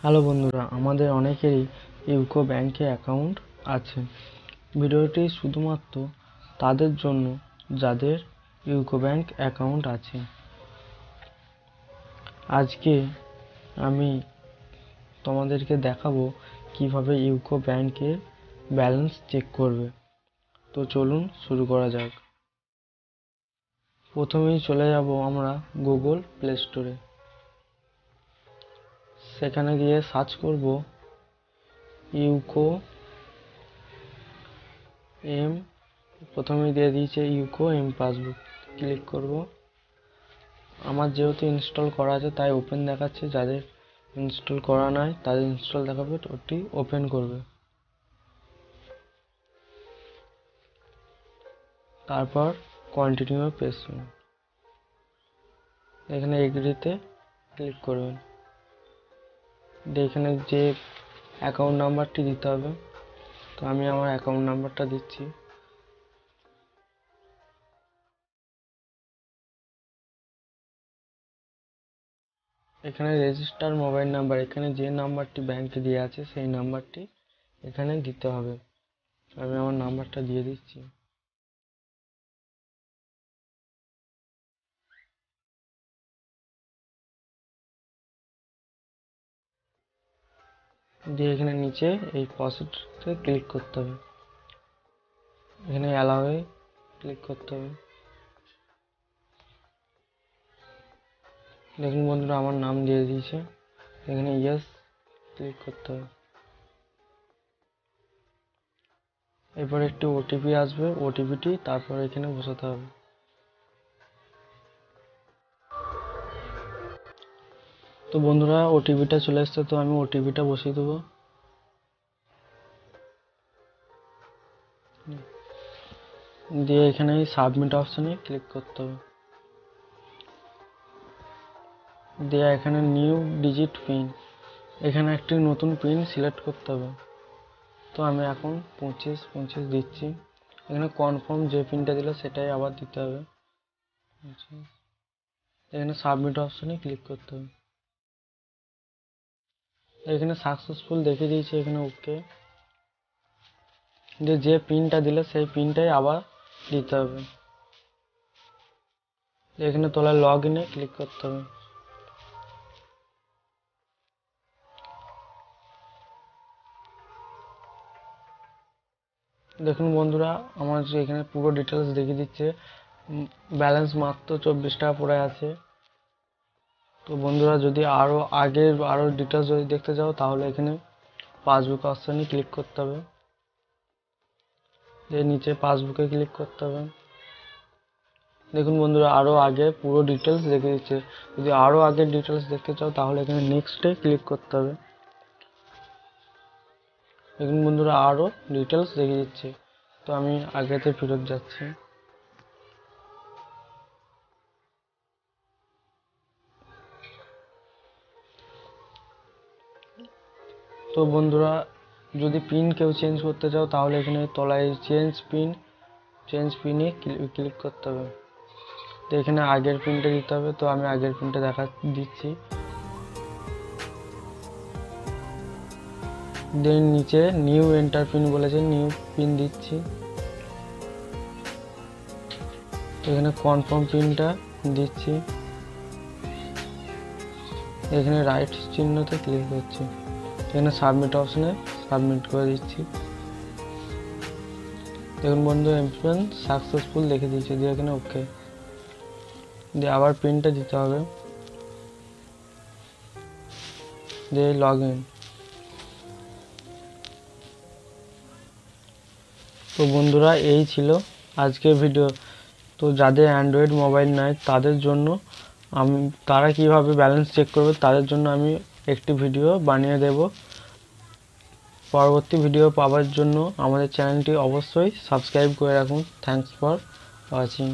Hello বন্ধুরা, আমাদের অনেকেরই ইউকো ব্যাংকে অ্যাকাউন্ট আছে। ভিডিওটি শুধুমাত্র তাদের জন্য যাদের ইউকো ব্যাংক অ্যাকাউন্ট আছে। আজকে আমি তোমাদেরকে দেখাবো কিভাবে ইউকো ব্যাংকের ব্যালেন্স চেক করবে। তো চলুন শুরু করা যাক। প্রথমেই চলে যাব আমরা গুগল প্লে স্টোরে। সেখানে গিয়ে সার্চ করব ইউকো এম। প্রথমেই দিয়ে দিয়েছে ইউকো এম পাসবুক, ক্লিক করব। আমার যেহেতু ইনস্টল করা আছে তাই ওপেন দেখাচ্ছে, যাদের ইনস্টল করা নাই তাদের ইনস্টল দেখাবে, ওটি ওপেন করবে। তারপর কন্টিনিউ প্রেস করুন, এখানে এগ্রিতে ক্লিক করবেন। এখানে যে অ্যাকাউন্ট নাম্বারটি দিতে হবে, তো আমি আমার অ্যাকাউন্ট নাম্বারটা দিচ্ছি। এখানে রেজিস্টার মোবাইল নাম্বার, এখানে যে নাম্বারটি ব্যাংকে দেওয়া আছে সেই নাম্বারটি এখানে দিতে হবে। আমি আমার নাম্বারটা দিয়ে দিচ্ছি। দিয়ে এখানে নিচে এই প্রসিডে ক্লিক করতে হবে, এখানে অ্যালাউয়ে ক্লিক করতে হবে। দেখুন বন্ধুরা, আমার নাম দিয়ে দিয়েছে, এখানে ইয়েস ক্লিক করতে হবে। এরপর একটি ওটিপি আসবে, ওটিপিটি তারপর এখানে বসাতে হবে। তো বন্ধুরা, ওটিপিটা চলে এসছে, তো আমি ওটিপিটা বসিয়ে দেবো। দিয়ে এখানে সাবমিট অপশনে ক্লিক করতে হবে। দিয়ে এখানে নিউ ডিজিট পিন, এখানে একটি নতুন পিন সিলেক্ট করতে হবে। তো আমি এখন 25 দিচ্ছি। এখানে কনফার্ম যে পিনটা দিল সেটাই আবার দিতে হবে। এখানে সাবমিট অপশনে ক্লিক করতে হবে। এখানে সাকসেসফুল দেখিয়ে দিয়েছে, এখানে ওকে। যে পিনটা দিলে সেই পিনটাই আবার দিতে হবে। এখানে তোলা লগ ইনে ক্লিক করতে হবে। দেখুন বন্ধুরা, আমার এখানে পুরো ডিটেলস দেখিয়ে দিচ্ছে। ব্যালেন্স মাত্র 24 টাকা পড়ে আছে। তো বন্ধুরা, যদি আরো ডিটেলস যদি দেখতে চাও তাহলে এখানে পাসবুক অপশনে ক্লিক করতে হবে। এর নিচে পাসবুকে ক্লিক করতে হবে। দেখুন বন্ধুরা, আরো আগে পুরো ডিটেলস দেখে দিচ্ছে। যদি আরো আগের ডিটেলস দেখতে চাও তাহলে এখানে নেক্সটে ক্লিক করতে হবে। দেখুন বন্ধুরা, আরো ডিটেলস দেখে দিচ্ছে। তো আমি আগেতে ফেরত যাচ্ছি। তো বন্ধুরা, যদি পিন কেউ চেঞ্জ করতে চাও তাহলে এখানে তলায় চেঞ্জ পিনে ক্লিক করতে হবে। তো এখানে আগের পিনটা দিতে হবে, তো আমি আগের পিনটা দিচ্ছি। দেন নিচে নিউ এন্টার পিন বলেছে, নিউ পিন দিচ্ছি। এখানে কনফার্ম পিনটা দিচ্ছি, এখানে রাইট চিহ্নতে ক্লিক করছি। এখানে সাবমিট অপশনে সাবমিট করে দিচ্ছি। দেখুন বন্ধু, এমপিন সাকসেসফুল দেখে দিয়েছে। দিয়ে এখানে ওকে, দিয়ে আবার পিনটা দিতে হবে, দিয়ে লগ ইন। তো বন্ধুরা, এই ছিল আজকের ভিডিও। তো যাদের অ্যান্ড্রয়েড মোবাইল নাই তাদের জন্য তারা কিভাবে ব্যালেন্স চেক করবে তাদের জন্য আমি একটি ভিডিও বানিয়ে দেব। পরবর্তী ভিডিও পাওয়ার জন্য আমাদের চ্যানেলটি অবশ্যই সাবস্ক্রাইব করে রাখুন। Thanks for watching.